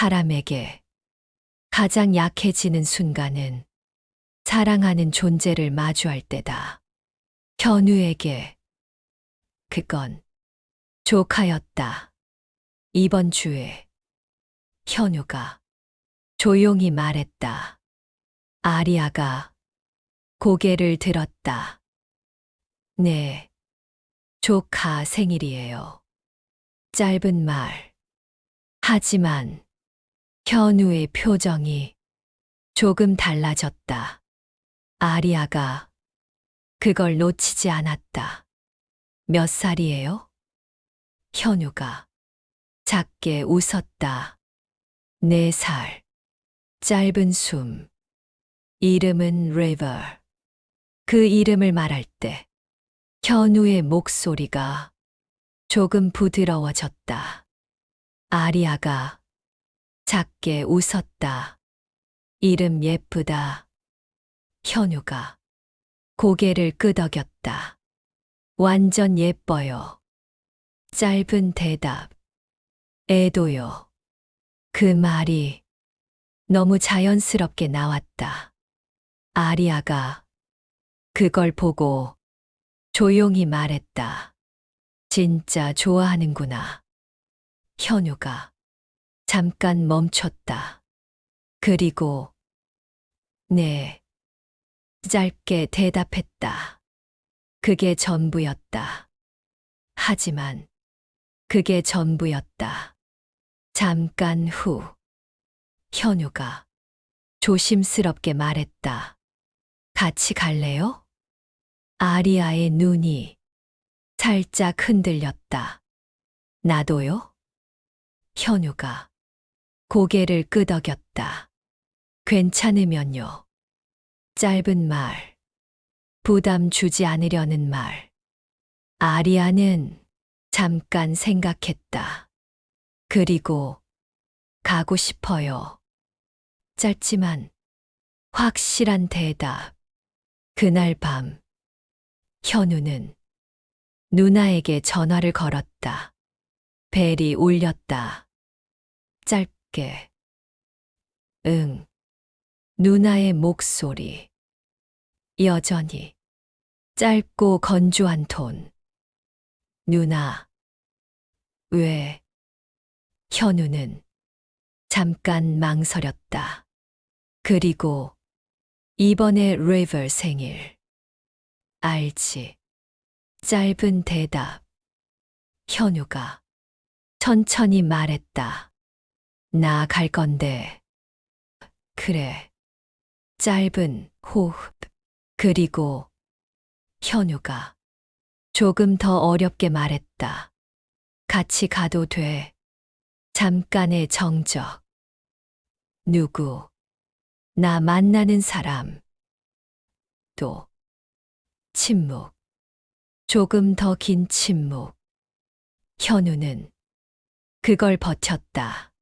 사람에게 가장 약해지는 순간은 사랑하는 존재를 마주할 때다. 현우에게 그건 조카였다. 이번 주에 현우가 조용히 말했다. 아리아가 고개를 들었다. 네, 조카 생일이에요. 짧은 말. 하지만 현우의 표정이 조금 달라졌다. 아리아가 그걸 놓치지 않았다. 몇 살이에요? 현우가 작게 웃었다. 4살. 짧은 숨. 이름은 리버. 그 이름을 말할 때 현우의 목소리가 조금 부드러워졌다. 아리아가 작게 웃었다. 이름 예쁘다. 현우가 고개를 끄덕였다. 완전 예뻐요. 짧은 대답. 애도요. 그 말이 너무 자연스럽게 나왔다. 아리아가 그걸 보고 조용히 말했다. 진짜 좋아하는구나. 현우가 잠깐 멈췄다. 그리고 네, 짧게 대답했다. 그게 전부였다. 하지만 그게 전부였다. 잠깐 후, 현우가 조심스럽게 말했다. 같이 갈래요? 아리아의 눈이 살짝 흔들렸다. 나도요? 현우가 고개를 끄덕였다. 괜찮으면요. 짧은 말. 부담 주지 않으려는 말. 아리아는 잠깐 생각했다. 그리고 가고 싶어요. 짧지만 확실한 대답. 그날 밤, 현우는 누나에게 전화를 걸었다. 벨이 울렸다. 짧게. 응. 누나의 목소리. 여전히 짧고 건조한 톤. 누나. 왜? 현우는 잠깐 망설였다. 그리고 이번에 리버 생일. 알지. 짧은 대답. 현우가 천천히 말했다. 나 갈 건데. 그래. 짧은 호흡. 그리고 현우가 조금 더 어렵게 말했다. 같이 가도 돼. 잠깐의 정적. 누구? 나 만나는 사람. 또 침묵. 조금 더 긴 침묵. 현우는 그걸 버텼다.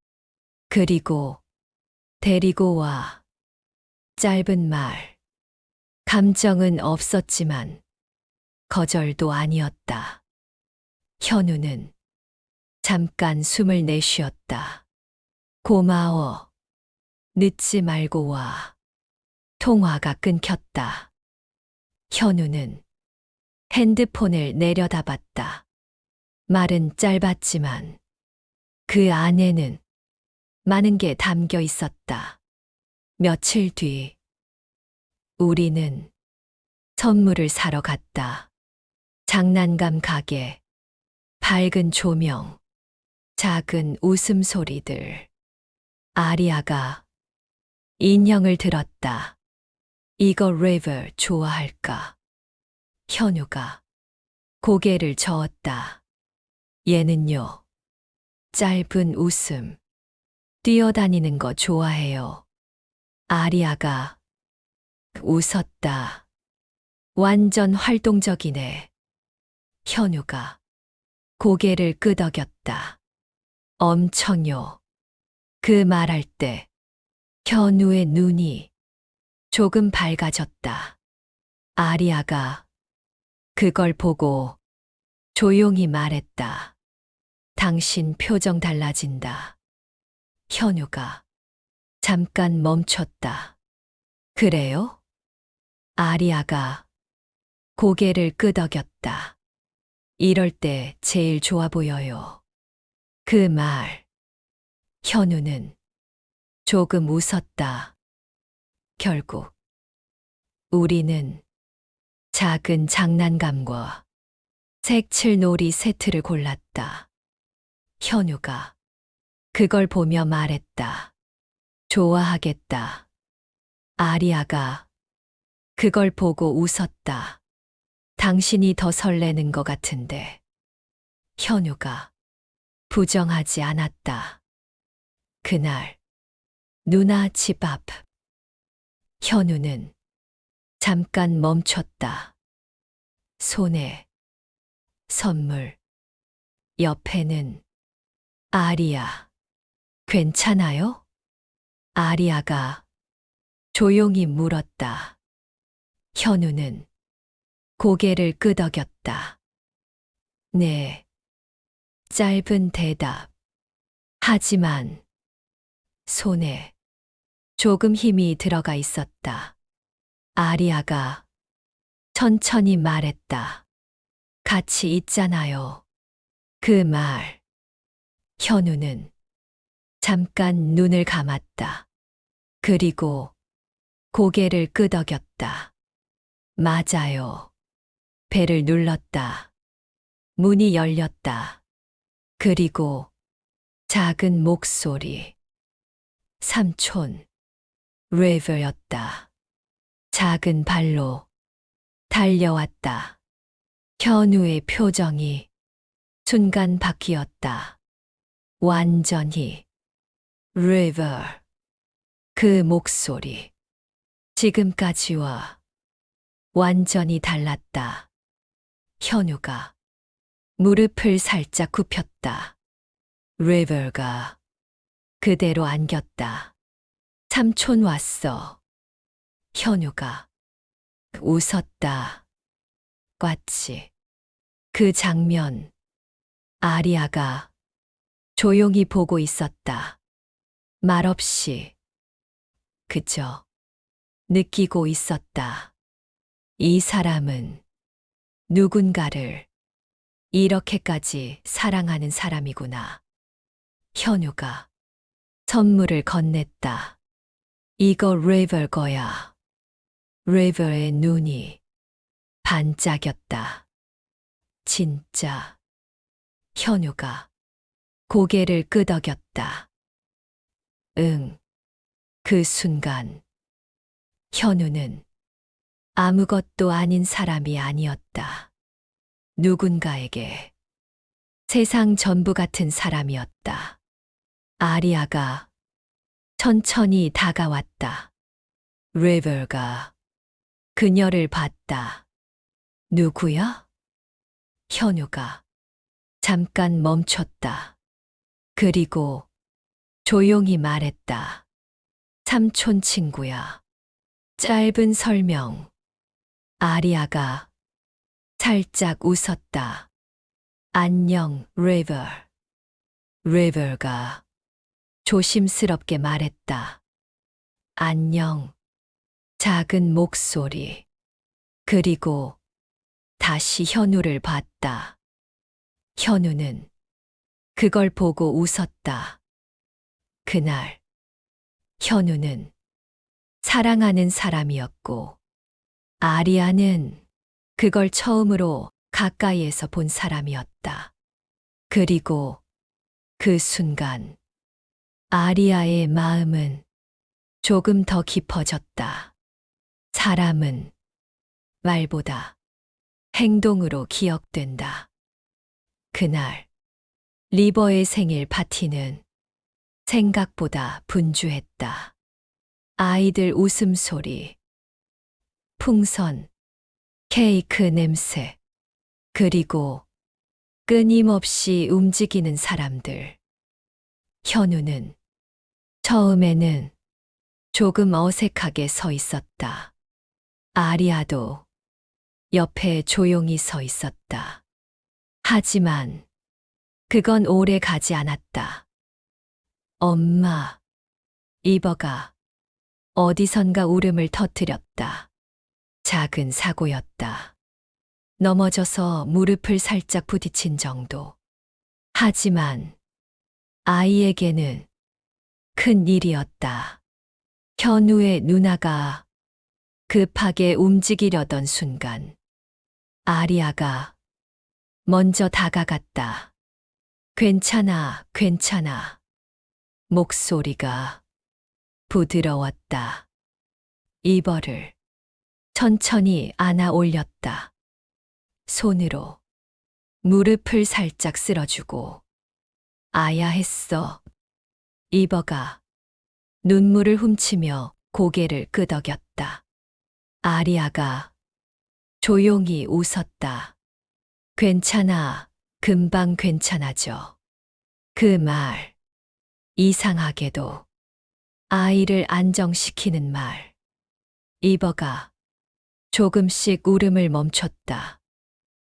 그리고 데리고 와. 짧은 말. 감정은 없었지만 거절도 아니었다. 현우는 잠깐 숨을 내쉬었다. 고마워. 늦지 말고 와. 통화가 끊겼다. 현우는 핸드폰을 내려다봤다. 말은 짧았지만 그 안에는 많은 게 담겨 있었다. 며칠 뒤 우리는 선물을 사러 갔다. 장난감 가게, 밝은 조명, 작은 웃음소리들. 아리아가 인형을 들었다. 이거 리버 좋아할까? 현우가 고개를 저었다. 얘는요. 짧은 웃음. 뛰어다니는 거 좋아해요. 아리아가 웃었다. 완전 활동적이네. 현우가 고개를 끄덕였다. 엄청요. 그 말할 때 현우의 눈이 조금 밝아졌다. 아리아가 그걸 보고 조용히 말했다. 당신 표정 달라진다. 현우가 잠깐 멈췄다. 그래요? 아리아가 고개를 끄덕였다. 이럴 때 제일 좋아 보여요. 그 말. 현우는 조금 웃었다. 결국 우리는 작은 장난감과 색칠놀이 세트를 골랐다. 현우가 그걸 보며 말했다. 좋아하겠다. 아리아가 그걸 보고 웃었다. 당신이 더 설레는 것 같은데. 현우가 부정하지 않았다. 그날 누나 집 앞. 현우는 잠깐 멈췄다. 손에 선물. 옆에는 아리아. 괜찮아요? 아리아가 조용히 물었다. 현우는 고개를 끄덕였다. 네. 짧은 대답. 하지만 손에 조금 힘이 들어가 있었다. 아리아가 천천히 말했다. 같이 있잖아요. 그 말. 현우는 잠깐 눈을 감았다. 그리고 고개를 끄덕였다. 맞아요. 배를 눌렀다. 문이 열렸다. 그리고 작은 목소리. 삼촌. 레버였다. 작은 발로 달려왔다. 현우의 표정이 순간 바뀌었다. 완전히. 레버. 그 목소리. 지금까지와 완전히 달랐다. 현우가 무릎을 살짝 굽혔다. 레버가 그대로 안겼다. 삼촌 왔어. 현우가 웃었다. 꽈치. 그 장면. 아리아가 조용히 보고 있었다. 말없이. 그저 느끼고 있었다. 이 사람은 누군가를 이렇게까지 사랑하는 사람이구나. 현우가 선물을 건넸다. 이거 레버 거야. 레버의 눈이 반짝였다. 진짜. 현우가 고개를 끄덕였다. 응. 그 순간 현우는 아무것도 아닌 사람이 아니었다. 누군가에게 세상 전부 같은 사람이었다. 아리아가 천천히 다가왔다. 레버가 그녀를 봤다. 누구야? 현우가 잠깐 멈췄다. 그리고 조용히 말했다. 삼촌 친구야. 짧은 설명. 아리아가 살짝 웃었다. 안녕, 레버. 레버가 조심스럽게 말했다. 안녕. 작은 목소리. 그리고 다시 현우를 봤다. 현우는 그걸 보고 웃었다. 그날 현우는 사랑하는 사람이었고 아리아는 그걸 처음으로 가까이에서 본 사람이었다. 그리고 그 순간 아리아의 마음은 조금 더 깊어졌다. 사람은 말보다 행동으로 기억된다. 그날 리버의 생일 파티는 생각보다 분주했다. 아이들 웃음소리, 풍선, 케이크 냄새, 그리고 끊임없이 움직이는 사람들. 현우는 처음에는 조금 어색하게 서 있었다. 아리아도 옆에 조용히 서 있었다. 하지만 그건 오래 가지 않았다. 엄마, 이버가 어디선가 울음을 터뜨렸다. 작은 사고였다. 넘어져서 무릎을 살짝 부딪힌 정도. 하지만 아이에게는 큰 일이었다. 현우의 누나가 급하게 움직이려던 순간 아리아가 먼저 다가갔다. 괜찮아, 괜찮아. 목소리가 부드러웠다. 이버를 천천히 안아 올렸다. 손으로 무릎을 살짝 쓸어주고 아야 했어. 이버가 눈물을 훔치며 고개를 끄덕였다. 아리아가 조용히 웃었다. 괜찮아, 금방 괜찮아져. 그 말, 이상하게도 아이를 안정시키는 말. 이버가 조금씩 울음을 멈췄다.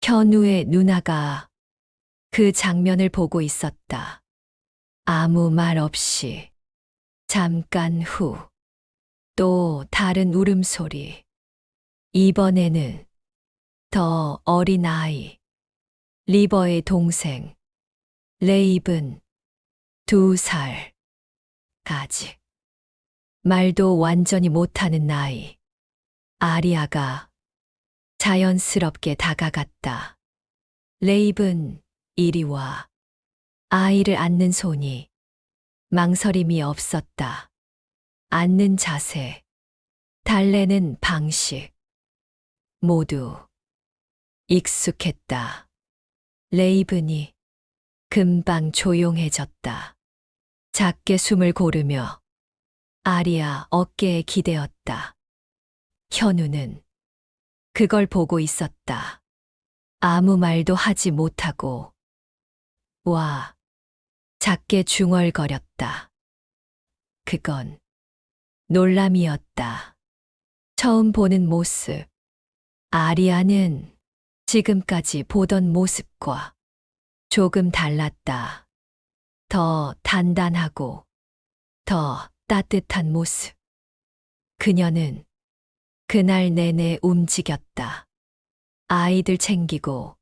현우의 누나가 그 장면을 보고 있었다. 아무 말 없이. 잠깐 후, 또 다른 울음소리. 이번에는 더 어린 아이. 리버의 동생. 레이븐. 2살. 아직 말도 완전히 못하는 나이. 아리아가 자연스럽게 다가갔다. 레이븐, 이리 와. 아이를 안는 손이 망설임이 없었다. 앉는 자세, 달래는 방식. 모두 익숙했다. 레이븐이 금방 조용해졌다. 작게 숨을 고르며 아리아 어깨에 기대었다. 현우는 그걸 보고 있었다. 아무 말도 하지 못하고 와, 작게 중얼거렸다. 그건 놀람이었다. 처음 보는 모습. 아리아는 지금까지 보던 모습과 조금 달랐다. 더 단단하고 더 따뜻한 모습. 그녀는 그날 내내 움직였다. 아이들 챙기고,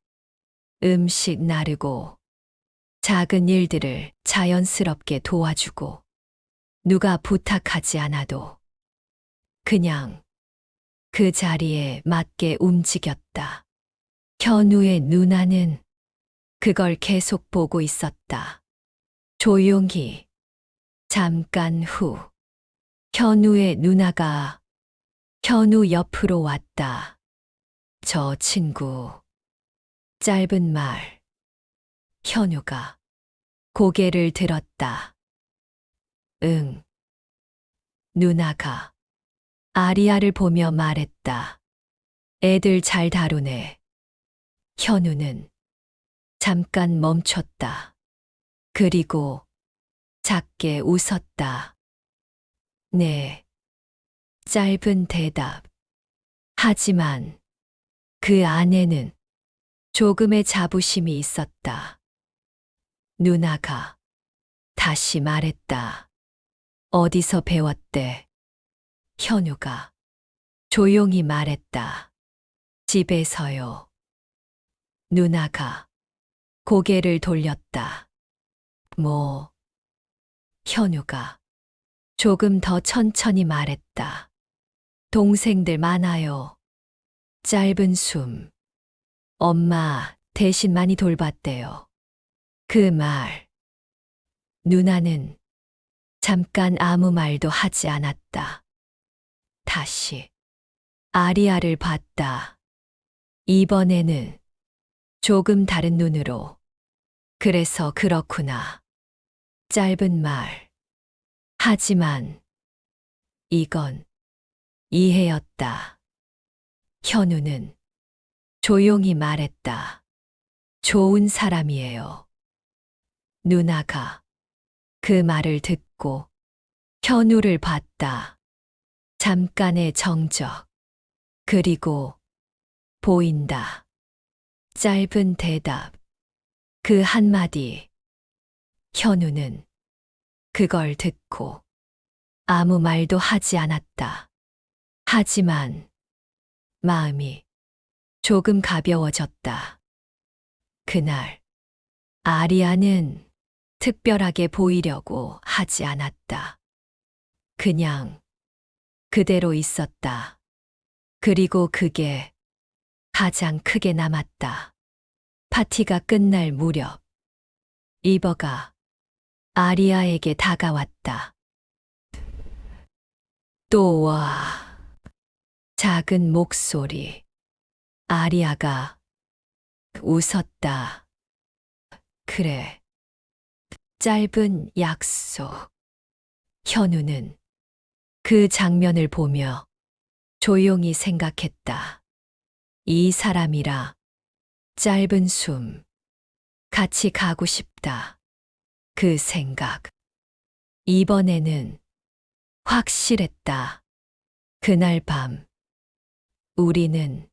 음식 나르고, 작은 일들을 자연스럽게 도와주고, 누가 부탁하지 않아도 그냥 그 자리에 맞게 움직였다. 현우의 누나는 그걸 계속 보고 있었다. 조용히. 잠깐 후, 현우의 누나가 현우 옆으로 왔다. 저 친구. 짧은 말. 현우가 고개를 들었다. 응. 누나가 아리아를 보며 말했다. 애들 잘 다루네. 현우는 잠깐 멈췄다. 그리고 작게 웃었다. 네. 짧은 대답. 하지만 그 안에는 조금의 자부심이 있었다. 누나가 다시 말했다. 어디서 배웠대? 현우가 조용히 말했다. 집에서요. 누나가 고개를 돌렸다. 뭐? 현우가 조금 더 천천히 말했다. 동생들 많아요. 짧은 숨. 엄마 대신 많이 돌봤대요. 그 말. 누나는 잠깐 아무 말도 하지 않았다. 다시 아리아를 봤다. 이번에는 조금 다른 눈으로. 그래서 그렇구나. 짧은 말. 하지만 이건 이해였다. 현우는 조용히 말했다. 좋은 사람이에요. 누나가 그 말을 듣고 현우를 봤다. 잠깐의 정적. 그리고 보인다. 짧은 대답. 그 한마디. 현우는 그걸 듣고 아무 말도 하지 않았다. 하지만 마음이 조금 가벼워졌다. 그날 아리아는 특별하게 보이려고 하지 않았다. 그냥 그대로 있었다. 그리고 그게 가장 크게 남았다. 파티가 끝날 무렵 리버가 아리아에게 다가왔다. 또 와. 작은 목소리. 아리아가 웃었다. 그래. 짧은 약속. 현우는 그 장면을 보며 조용히 생각했다. 이 사람이라 짧은 숨. 같이 가고 싶다. 그 생각. 이번에는 확실했다. 그날 밤 우리는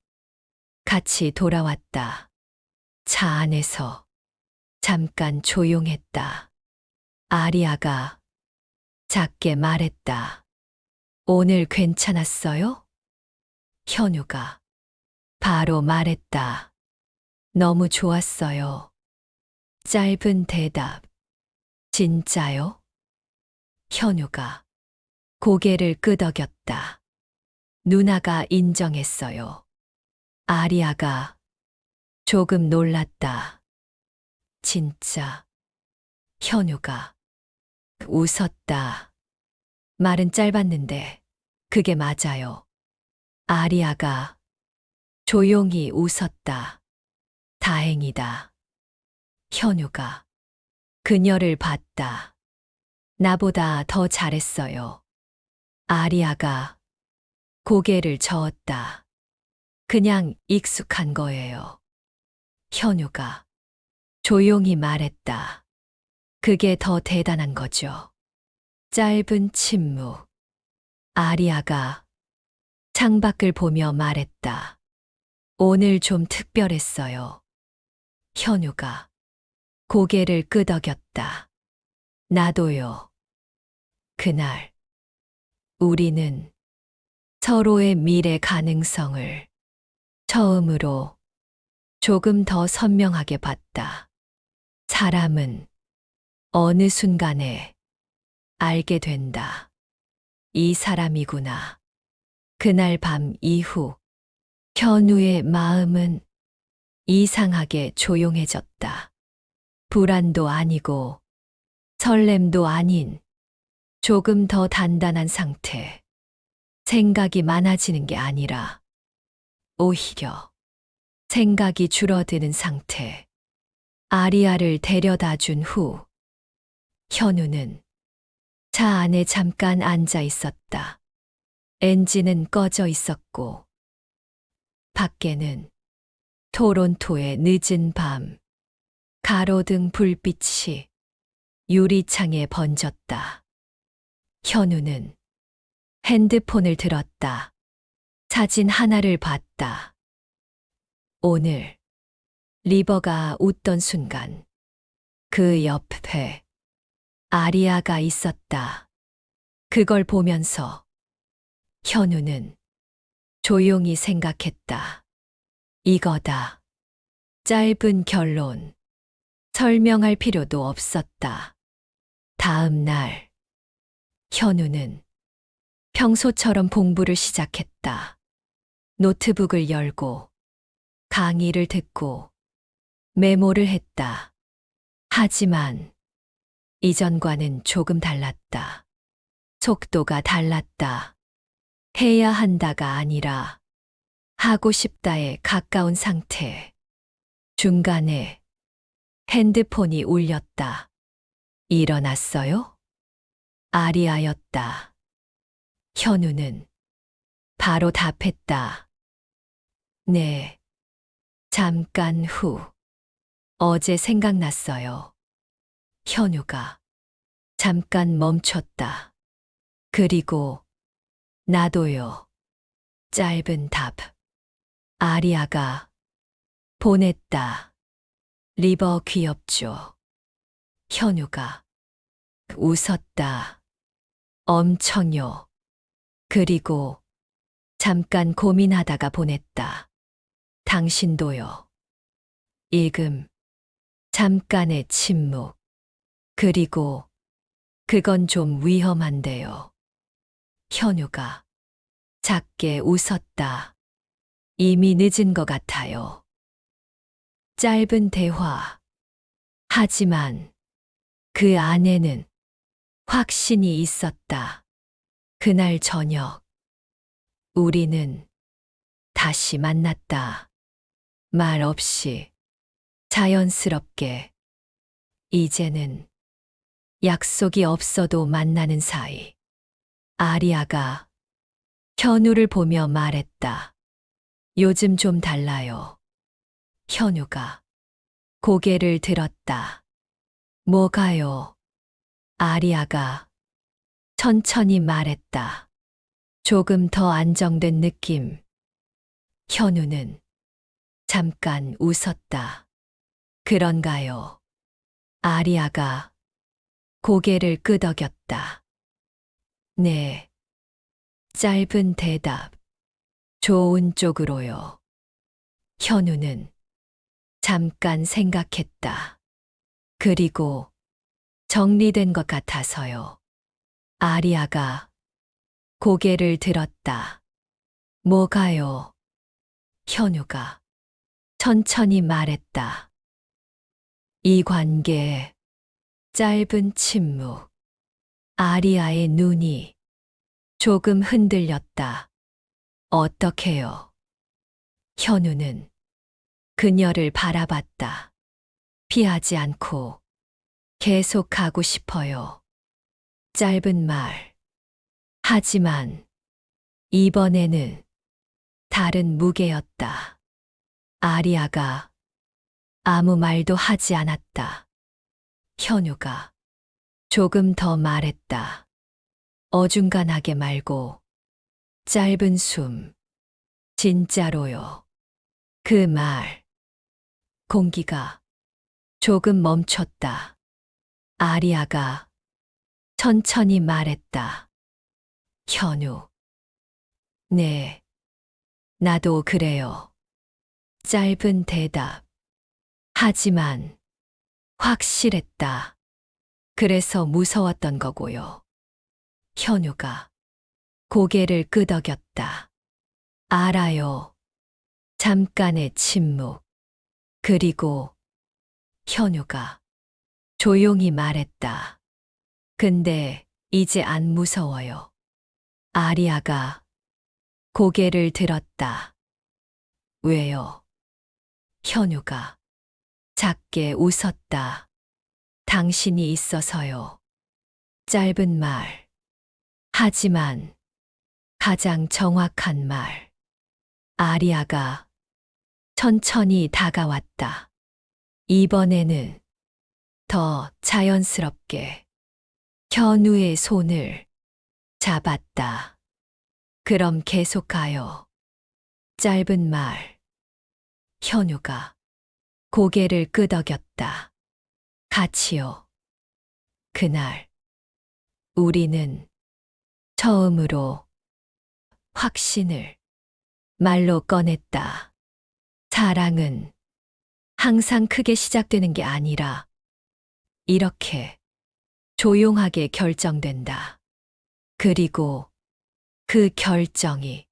같이 돌아왔다. 차 안에서 잠깐 조용했다. 아리아가 작게 말했다. 오늘 괜찮았어요? 현우가 바로 말했다. 너무 좋았어요. 짧은 대답. 진짜요? 현우가 고개를 끄덕였다. 누나가 인정했어요. 아리아가 조금 놀랐다. 진짜. 현우가 웃었다. 말은 짧았는데 그게 맞아요. 아리아가 조용히 웃었다. 다행이다. 현우가 그녀를 봤다. 나보다 더 잘했어요. 아리아가 고개를 저었다. 그냥 익숙한 거예요. 현우가 조용히 말했다. 그게 더 대단한 거죠. 짧은 침묵. 아리아가 창밖을 보며 말했다. 오늘 좀 특별했어요. 현우가 고개를 끄덕였다. 나도요. 그날 우리는 서로의 미래 가능성을 처음으로 조금 더 선명하게 봤다. 사람은 어느 순간에 알게 된다. 이 사람이구나. 그날 밤 이후 현우의 마음은 이상하게 조용해졌다. 불안도 아니고 설렘도 아닌 조금 더 단단한 상태. 생각이 많아지는 게 아니라 오히려 생각이 줄어드는 상태. 아리아를 데려다 준 후 현우는 차 안에 잠깐 앉아 있었다. 엔진은 꺼져 있었고 밖에는 토론토의 늦은 밤 가로등 불빛이 유리창에 번졌다. 현우는 핸드폰을 들었다. 사진 하나를 봤다. 오늘 리버가 웃던 순간 그 옆에 아리아가 있었다. 그걸 보면서 현우는 조용히 생각했다. 이거다. 짧은 결론. 설명할 필요도 없었다. 다음 날 현우는 평소처럼 공부를 시작했다. 노트북을 열고 강의를 듣고 메모를 했다. 하지만 이전과는 조금 달랐다. 속도가 달랐다. 해야 한다가 아니라 하고 싶다에 가까운 상태. 중간에 핸드폰이 울렸다. 일어났어요? 아리아였다. 현우는 바로 답했다. 네. 잠깐 후. 어제 생각났어요. 현우가 잠깐 멈췄다. 그리고 나도요. 짧은 답. 아리아가 보냈다. 리버 귀엽죠. 현우가 웃었다. 엄청요. 그리고 잠깐 고민하다가 보냈다. 당신도요. 읽음. 잠깐의 침묵. 그리고 그건 좀 위험한데요. 현우가 작게 웃었다. 이미 늦은 것 같아요. 짧은 대화. 하지만 그 안에는 확신이 있었다. 그날 저녁, 우리는 다시 만났다. 말 없이, 자연스럽게. 이제는 약속이 없어도 만나는 사이. 아리아가 현우를 보며 말했다. 요즘 좀 달라요. 현우가 고개를 들었다. 뭐가요? 아리아가 천천히 말했다. 조금 더 안정된 느낌. 현우는 잠깐 웃었다. 그런가요? 아리아가 고개를 끄덕였다. 네. 짧은 대답. 좋은 쪽으로요. 현우는 잠깐 생각했다. 그리고 정리된 것 같아서요. 아리아가 고개를 들었다. 뭐가요? 현우가 천천히 말했다. 이 관계. 짧은 침묵. 아리아의 눈이 조금 흔들렸다. 어떻게요? 현우는 그녀를 바라봤다. 피하지 않고 계속 가고 싶어요. 짧은 말. 하지만 이번에는 다른 무게였다. 아리아가 아무 말도 하지 않았다. 현우가 조금 더 말했다. 어중간하게 말고 짧은 숨. 진짜로요. 그 말. 공기가 조금 멈췄다. 아리아가 천천히 말했다. 현우. 네. 나도 그래요. 짧은 대답. 하지만 확실했다. 그래서 무서웠던 거고요. 현우가 고개를 끄덕였다. 알아요. 잠깐의 침묵. 그리고 현우가 조용히 말했다. 근데 이제 안 무서워요. 아리아가 고개를 들었다. 왜요? 현우가 작게 웃었다. 당신이 있어서요. 짧은 말. 하지만 가장 정확한 말. 아리아가 천천히 다가왔다. 이번에는 더 자연스럽게 현우의 손을 잡았다. 그럼 계속 가요. 짧은 말. 현우가 고개를 끄덕였다. 같이요. 그날 우리는 처음으로 확신을 말로 꺼냈다. 사랑은 항상 크게 시작되는 게 아니라 이렇게 조용하게 결정된다. 그리고 그 결정이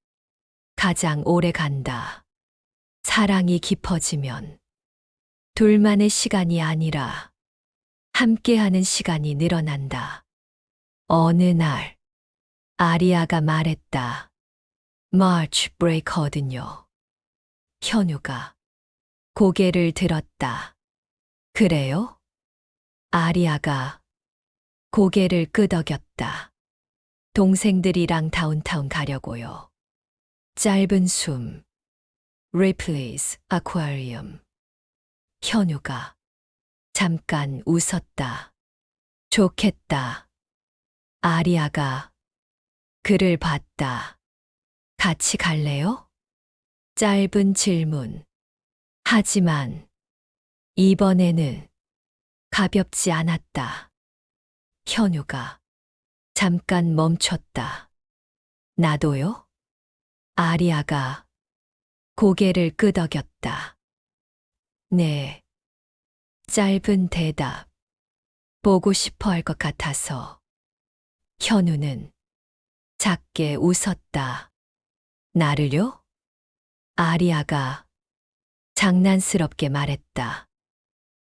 가장 오래 간다. 사랑이 깊어지면 둘만의 시간이 아니라 함께하는 시간이 늘어난다. 어느 날 아리아가 말했다. 마치 브레이커거든요. 현우가 고개를 들었다. 그래요? 아리아가 고개를 끄덕였다. 동생들이랑 다운타운 가려고요. 짧은 숨. Ripley's Aquarium. 현우가 잠깐 웃었다. 좋겠다. 아리아가 그를 봤다. 같이 갈래요? 짧은 질문. 하지만 이번에는 가볍지 않았다. 현우가 잠깐 멈췄다. 나도요? 아리아가 고개를 끄덕였다. 네. 짧은 대답. 보고 싶어 할 것 같아서. 현우는 작게 웃었다. 나를요? 아리아가 장난스럽게 말했다.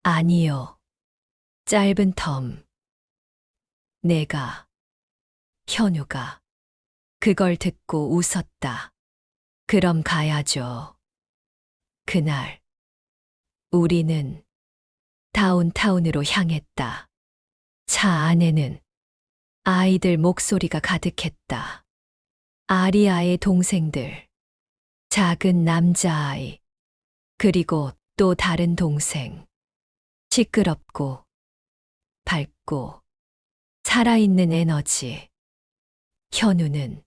아니요. 짧은 텀. 내가. 현우가 그걸 듣고 웃었다. 그럼 가야죠. 그날 우리는 다운타운으로 향했다. 차 안에는 아이들 목소리가 가득했다. 아리아의 동생들, 작은 남자아이, 그리고 또 다른 동생. 시끄럽고 밝고 살아있는 에너지. 현우는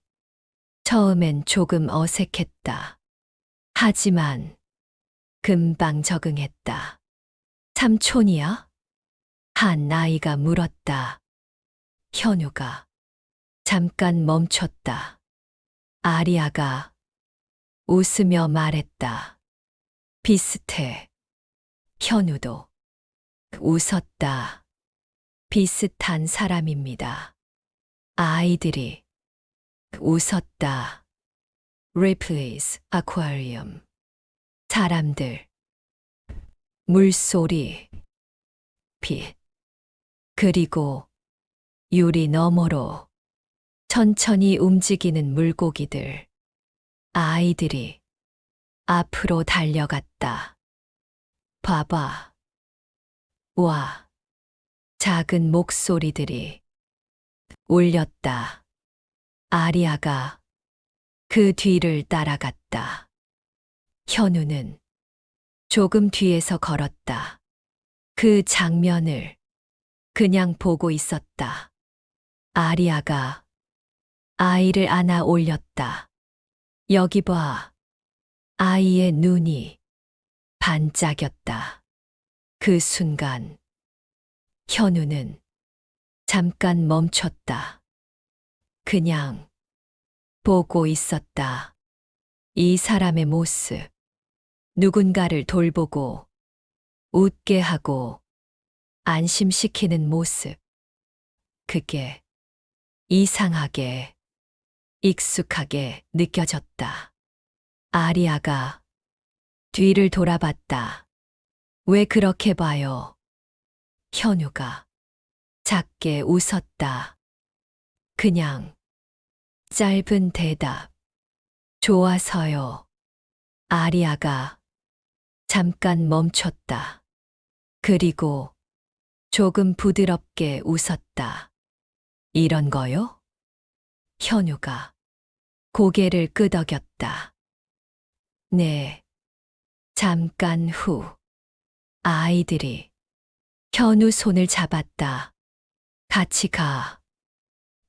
처음엔 조금 어색했다. 하지만 금방 적응했다. 삼촌이야? 한 아이가 물었다. 현우가 잠깐 멈췄다. 아리아가 웃으며 말했다. 비슷해. 현우도 웃었다. 비슷한 사람입니다. 아이들이 웃었다. Ripley's Aquarium. 사람들, 물소리, 빛, 그리고 유리 너머로 천천히 움직이는 물고기들. 아이들이 앞으로 달려갔다. 봐봐. 와. 작은 목소리들이 울렸다. 아리아가 그 뒤를 따라갔다. 현우는 조금 뒤에서 걸었다. 그 장면을 그냥 보고 있었다. 아리아가 아이를 안아 올렸다. 여기 봐. 아이의 눈이 반짝였다. 그 순간 현우는 잠깐 멈췄다. 그냥 보고 있었다. 이 사람의 모습. 누군가를 돌보고 웃게 하고 안심시키는 모습. 그게 이상하게 익숙하게 느껴졌다. 아리아가 뒤를 돌아봤다. 왜 그렇게 봐요? 현우가 작게 웃었다. 그냥 짧은 대답. 좋아서요. 아리아가 잠깐 멈췄다. 그리고 조금 부드럽게 웃었다. 이런 거요? 현우가 고개를 끄덕였다. 네. 잠깐 후 아이들이 현우 손을 잡았다. 같이 가.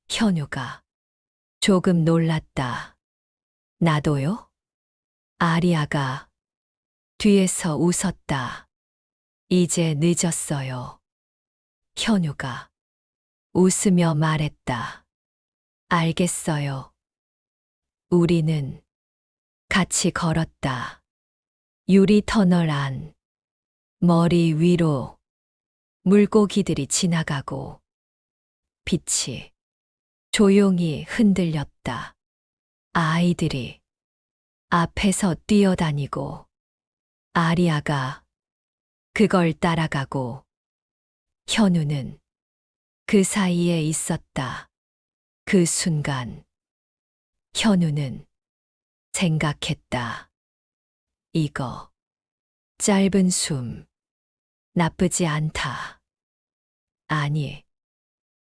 현우가 조금 놀랐다. 나도요? 아리아가 뒤에서 웃었다. 이제 늦었어요. 현우가 웃으며 말했다. 알겠어요. 우리는 같이 걸었다. 유리 터널 안, 머리 위로 물고기들이 지나가고 빛이 조용히 흔들렸다. 아이들이 앞에서 뛰어다니고 아리아가 그걸 따라가고 현우는 그 사이에 있었다. 그 순간 현우는 생각했다. 이거 짧은 숨 나쁘지 않다. 아니,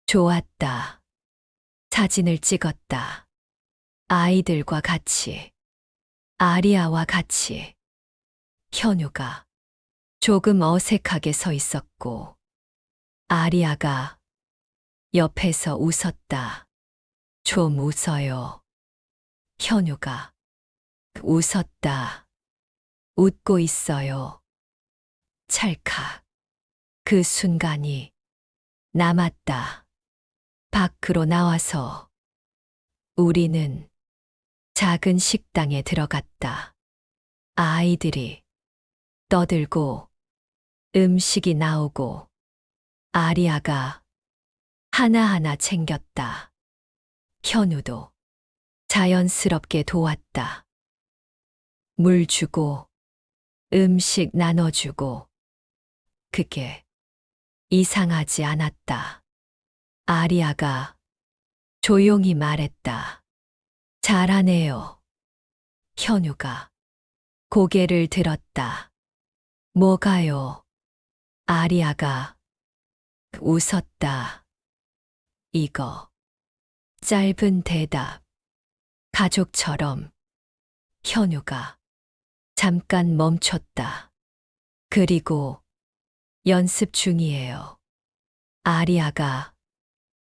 좋았다. 사진을 찍었다. 아이들과 같이, 아리아와 같이. 현우가 조금 어색하게 서 있었고, 아리아가 옆에서 웃었다. 좀 웃어요. 현우가 웃었다. 웃고 있어요. 찰칵. 그 순간이 남았다. 밖으로 나와서 우리는 작은 식당에 들어갔다. 아이들이 떠들고 음식이 나오고 아리아가 하나하나 챙겼다. 현우도 자연스럽게 도왔다. 물 주고 음식 나눠주고 그게 이상하지 않았다. 아리아가 조용히 말했다. 잘하네요. 현우가 고개를 들었다. 뭐가요? 아리아가 웃었다. 이거. 짧은 대답. 가족처럼. 현우가 잠깐 멈췄다. 그리고 연습 중이에요. 아리아가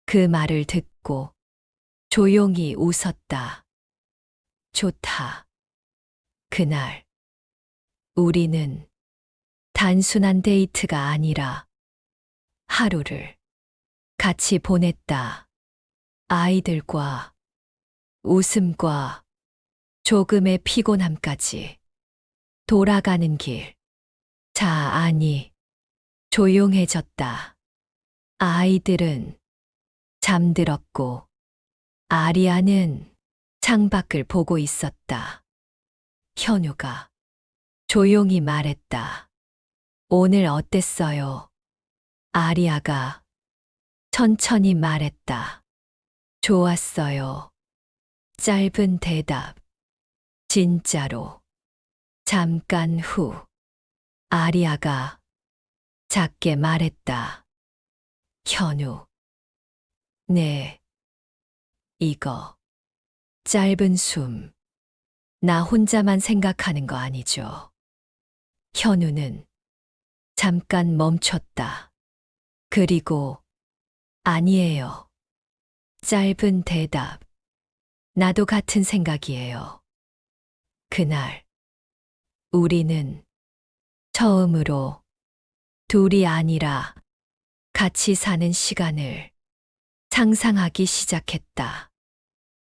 그 말을 듣고 조용히 웃었다. 좋다. 그날 우리는 단순한 데이트가 아니라 하루를 같이 보냈다. 아이들과 웃음과 조금의 피곤함까지. 돌아가는 길. 아니. 조용해졌다. 아이들은 잠들었고 아리아는 창밖을 보고 있었다. 현우가 조용히 말했다. 오늘 어땠어요? 아리아가 천천히 말했다. 좋았어요. 짧은 대답. 진짜로. 잠깐 후. 아리아가 작게 말했다. 현우. 네. 이거. 짧은 숨. 나 혼자만 생각하는 거 아니죠? 현우는 잠깐 멈췄다. 그리고 아니에요. 짧은 대답. 나도 같은 생각이에요. 그날 우리는 처음으로 둘이 아니라 같이 사는 시간을 상상하기 시작했다.